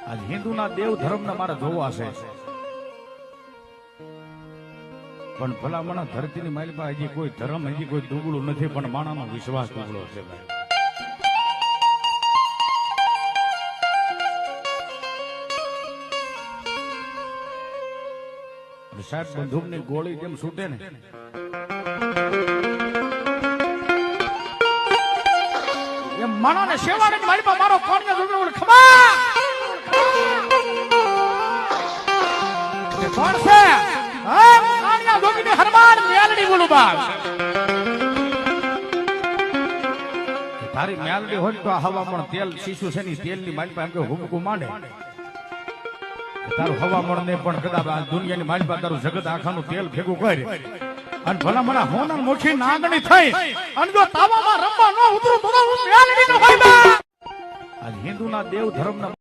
આજ હિન્દુના દેવ ધર્મને મારે જોવા છે, પણ ભલામણા ધરતીની માલિકા હજી કોઈ ધર્મ હજી કોઈ દુબળું નથી, પણ માણાનો વિશ્વાસ દુબળો છે ભાઈ. સાહેબ બંદૂકની ગોળી જેમ છૂટે ને એમ માણાને શેવાળીની માલિકા મારો કોણને દુબળો ખબર કોણ છે? કાનિયા જોગીની હનુમાન મેલડી બોલું બાપ. તારી મેલડી હોય તો હવામણ તેલ શીશુ છે ની તેલની માલિકા એમ કે હુબકું માંડે તારું હવામણ ને પણ કદાચ આ દુનિયાની માલિકા તારું જગત આખાનું તેલ ભેગું કરે અને ભલા મને હોના મોટી નાગણી થઈ અને જો તાવામાં રમવા ન ઉતરું તો હું મેલડી નો હોય. આજ હિન્દુના દેવ ધર્મના